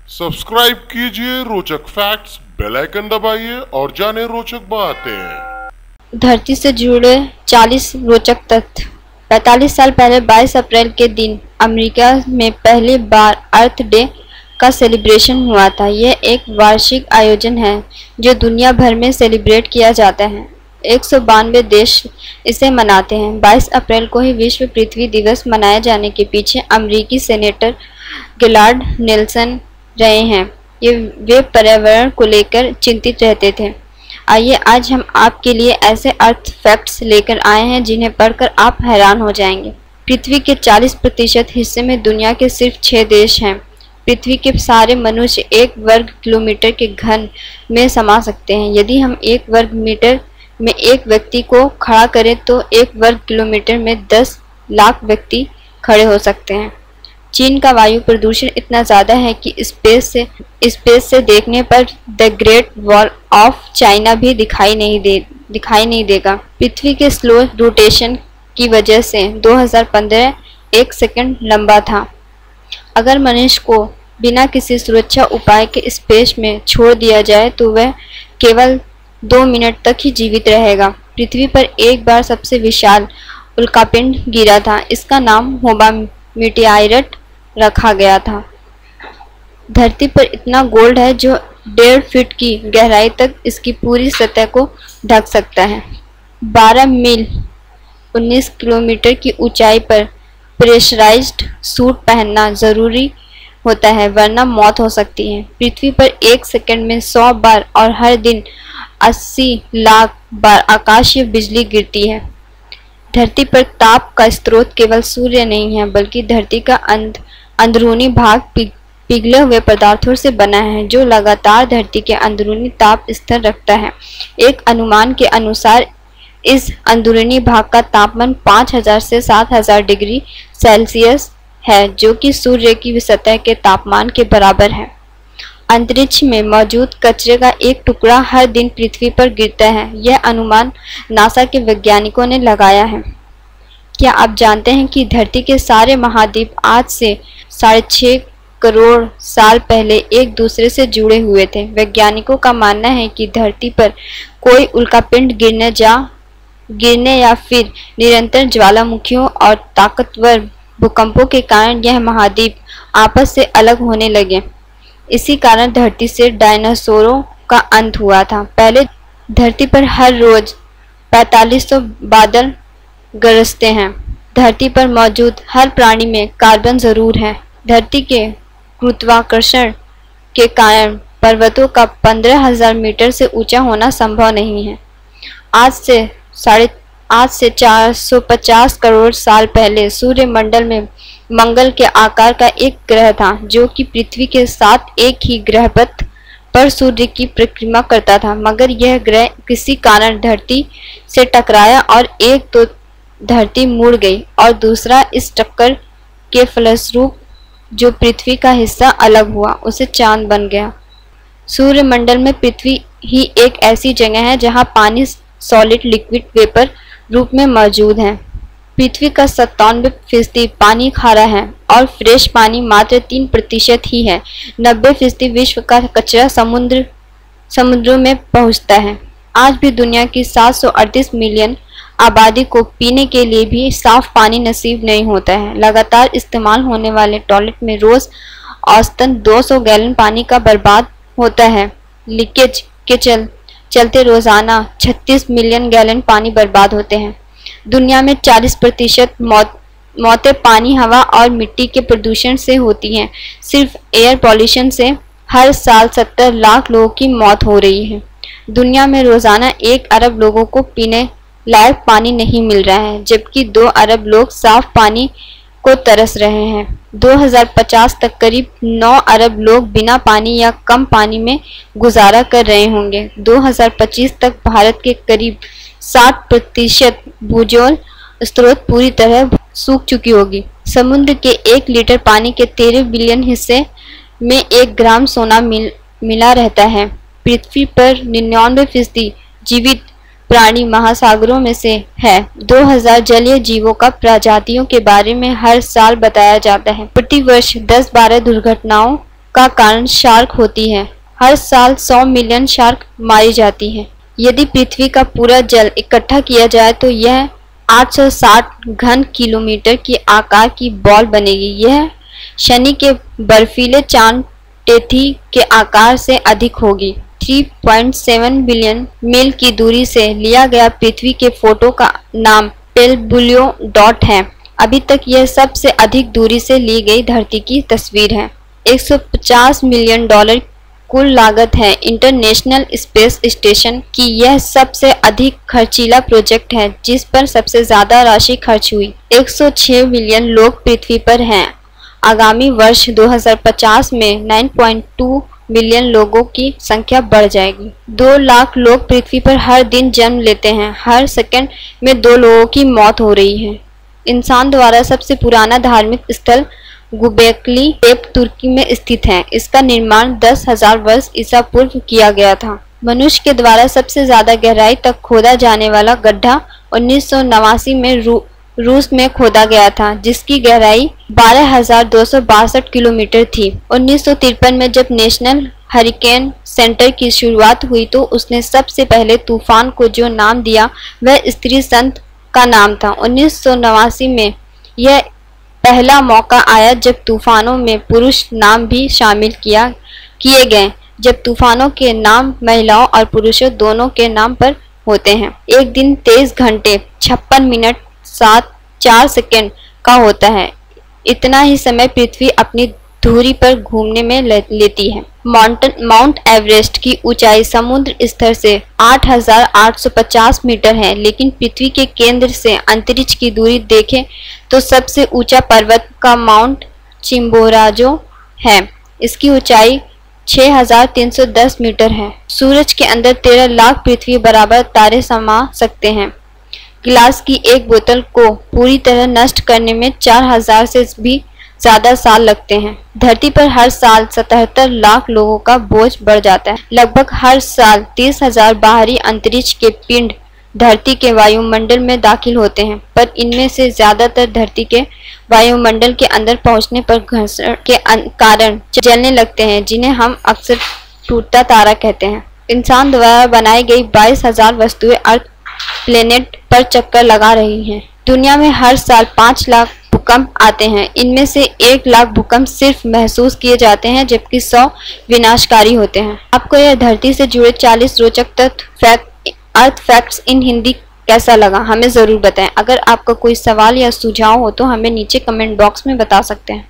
Subscribe कीजिए रोचक facts, bell icon दबाइए और जाने रोचक बातें। धरती से जुड़े 40 रोचक तथ्य। 45 साल पहले 22 अप्रैल के दिन अमेरिका में पहली बार अर्थ डे का सेलिब्रेशन हुआ था। यह एक वार्षिक आयोजन है जो दुनिया भर में सेलिब्रेट किया जाता है। 192 देश इसे मनाते हैं। 22 अप्रैल को ही विश्व पृथ्वी दिवस मनाए जाने के पीछे अमेरिकी सेनेटर गिलार्ड नेल्सन रहे हैं। वे पर्यावरण को लेकर चिंतित रहते थे। आइए आज हम आपके लिए ऐसे अर्थ फैक्ट्स लेकर आए हैं जिन्हें पढ़कर आप हैरान हो जाएंगे। पृथ्वी के 40% हिस्से में दुनिया के सिर्फ 6 देश हैं। पृथ्वी के सारे मनुष्य 1 वर्ग किलोमीटर के घन में समा सकते हैं। यदि हम 1 वर्ग मीटर में एक व्यक्ति को खड़ा करें तो 1 वर्ग किलोमीटर में 10 लाख व्यक्ति खड़े हो सकते हैं। चीन का वायु प्रदूषण इतना ज़्यादा है कि स्पेस से देखने पर the great wall of China भी दिखाई नहीं देगा। पृथ्वी के स्लो रोटेशन की वजह से 2015 1 सेकंड लंबा था। अगर मनुष्य को बिना किसी सुरक्षा उपाय के स्पेस में छोड़ दिया जाए तो वह केवल 2 मिनट तक ही जीवित रहेगा। पृथ्वी पर एक बार सबसे विशाल उल्कापिंड गिरा था। इसका नाम होबा मीटियाइट रखा गया था। धरती पर इतना गोल्ड है जो 1.5 फीट की गहराई तक इसकी पूरी सतह को ढक सकता है। 12 मील 19 किलोमीटर की ऊंचाई पर प्रेशराइज्ड सूट पहनना जरूरी होता है वरना मौत हो सकती है। पृथ्वी पर 1 सेकंड में 100 बार और हर दिन 80 लाख बार आकाशीय बिजली गिरती है। धरती पर ताप का स्रोत केवल सूर्य नहीं है बल्कि धरती का अंदरूनी भाग पिघले हुए पदार्थों से बना है जो लगातार धरती के अंदरूनी ताप स्थिर रखता है। एक अनुमान के अनुसार इस अंदरूनी भाग का तापमान 5000 से 7000 डिग्री सेल्सियस है जो कि सूर्य की सतह के तापमान के बराबर है। अंतरिक्ष में मौजूद कचरे का एक टुकड़ा हर दिन पृथ्वी पर गिरता है। यह अनुमान नासा के वैज्ञानिकों ने लगाया है। क्या आप जानते हैं कि धरती के सारे महाद्वीप आज से 6.5 करोड़ साल पहले एक दूसरे से जुड़े हुए थे? वैज्ञानिकों का मानना है कि धरती पर कोई उल्कापिंड गिरने या फिर निरंतर ज्वालामुखियों और ताकतवर भूकंपों के कारण यह महाद्वीप आपस से अलग होने लगे। इसी कारण धरती से डायनासोरों का अंत हुआ था। पहले धरती पर हर रोज 4500 बादल गरजते हैं। धरती पर मौजूद हर प्राणी में कार्बन जरूर है। धरती के गुरुत्वाकर्षण के कारण पर्वतों का 15,000 मीटर से ऊंचा होना संभव नहीं है। आज से 450 करोड़ साल पहले सूर्यमंडल में मंगल के आकार का एक ग्रह था जो कि पृथ्वी के साथ एक ही ग्रहपथ पर सूर्य की परिक्रमा करता था, मगर यह ग्रह किसी कारण धरती से टकराया और एक तो धरती मुड़ गई और दूसरा इस टक्कर के फलस्वरूप जो पृथ्वी का हिस्सा अलग हुआ उसे चांद बन गया। सूर्यमंडल में पृथ्वी ही एक ऐसी जगह है जहां पानी सॉलिड लिक्विड वेपर रूप में मौजूद है। पृथ्वी का 97% पानी खारा है और फ्रेश पानी मात्र 3% ही है। 90% विश्व का कचरा समुद्रों में पहुंचता है। आज भी दुनिया की 738 मिलियन आबादी को पीने के लिए भी साफ पानी नसीब नहीं होता है। लगातार इस्तेमाल होने वाले टॉयलेट में रोज औसतन 200 गैलन पानी का बर्बाद होता है। लीकेज के चलते रोजाना 36 मिलियन गैलन पानी बर्बाद होते हैं। दुनिया में 40% मौतें पानी, हवा और मिट्टी के प्रदूषण से होती हैं। सिर्फ एयर पॉल्यूशन से हर साल 70 लाख लोगों की मौत हो रही है। दुनिया में रोजाना 1 अरब लोगों को पीने लायक पानी नहीं मिल रहा है जबकि 2 अरब लोग साफ पानी को तरस रहे हैं। 2050 तक करीब 9 अरब लोग बिना पानी या कम पानी में गुजारा कर रहे होंगे। 2025 तक भारत के करीब 60% भूजल स्रोत पूरी तरह सूख चुकी होगी। समुद्र के 1 लीटर पानी के 13 बिलियन हिस्से में 1 ग्राम सोना मिला रहता है। पृथ्वी पर 99% जीवित प्राणी महासागरों में से है। 2000 जलीय जीवों का प्रजातियों के बारे में हर साल बताया जाता है। प्रति वर्ष 10-12 दुर्घटनाओं का कारण शार्क होती है। हर साल 100 मिलियन शार्क मारी जाती है। यदि पृथ्वी का पूरा जल इकट्ठा किया जाए तो यह 860 घन किलोमीटर के आकार की बॉल बनेगी। यह शनि के बर्फीले चांद टेथी के आकार से अधिक होगी। 3.7 बिलियन मील की दूरी से लिया गया पृथ्वी के फोटो का नाम पेल्बुलियो डॉट है। अभी तक यह सबसे अधिक दूरी से ली गई धरती की तस्वीर है। 150 मिलियन डॉलर कुल लागत है। इंटरनेशनल स्पेस स्टेशन की यह सबसे अधिक खर्चीला प्रोजेक्ट है जिस पर सबसे ज्यादा राशि खर्च हुई। 106 मिलियन लोग पृथ्वी पर हैं। आगामी वर्ष 2050 में 9.2 मिलियन लोगों की संख्या बढ़ जाएगी। 2 लाख लोग पृथ्वी पर हर दिन जन्म लेते हैं। हर सेकंड में 2 लोगों की मौत हो रही है। इंसान द्वारा सबसे पुराना धार्मिक स्थल गुबेकली तेप तुर्की में स्थित है। इसका निर्माण 10,000 वर्ष ईसा पूर्व किया गया था। मनुष्य के द्वारा सबसे ज्यादा गहराई तक खोदा जाने वाला गड्ढा 1989 में रूस में खोदा गया था जिसकी गहराई 12,262 किलोमीटर थी। 1953 में जब नेशनल हरिकेन सेंटर की शुरुआत हुई तो उसने सबसे पहले तूफान को जो नाम दिया वह स्त्री संत का नाम था। 1989 में यह पहला मौका आया जब तूफानों में पुरुष नाम भी शामिल किए गए, जब तूफानों के नाम महिलाओं और पुरुषों दोनों के नाम पर होते हैं। एक दिन 23 घंटे 56 मिनट 4 सेकंड का होता है। इतना ही समय पृथ्वी अपनी धुरी पर घूमने में लेती है। माउंट एवरेस्ट की ऊंचाई समुद्र स्तर से 8,850 मीटर है, लेकिन पृथ्वी के केंद्र से अंतरिक्ष की दूरी देखें तो सबसे ऊंचा पर्वत का माउंट चिम्बोराजो है। इसकी ऊंचाई 6,310 मीटर है। सूरज के अंदर 13 लाख पृथ्वी बराबर तारे समा सकते हैं। गिलास की एक बोतल को पूरी तरह नष्ट करने में 4,000 से भी ज्यादा साल लगते हैं। धरती पर हर साल 77 लाख लोगों का बोझ बढ़ जाता है। लगभग हर साल 30,000 बाहरी अंतरिक्ष के पिंड धरती के वायुमंडल में दाखिल होते हैं, पर इनमें से ज्यादातर धरती के वायुमंडल के अंदर पहुंचने पर घर्षण के कारण जलने लगते हैं, जिन्हें हम अक्सर टूटता तारा कहते हैं। इंसान द्वारा बनाई गई 22,000 वस्तुएं अर्थ प्लेनेट पर चक्कर लगा रही हैं। दुनिया में हर साल 5 लाख भूकंप आते हैं। इनमें से 1 लाख भूकंप सिर्फ महसूस किए जाते हैं, जबकि 100 विनाशकारी होते हैं। आपको यह धरती से जुड़े 40 रोचक तथ्य अर्थ फैक्ट्स इन हिंदी कैसा लगा हमें ज़रूर बताएं। अगर आपका कोई सवाल या सुझाव हो तो हमें नीचे कमेंट बॉक्स में बता सकते हैं।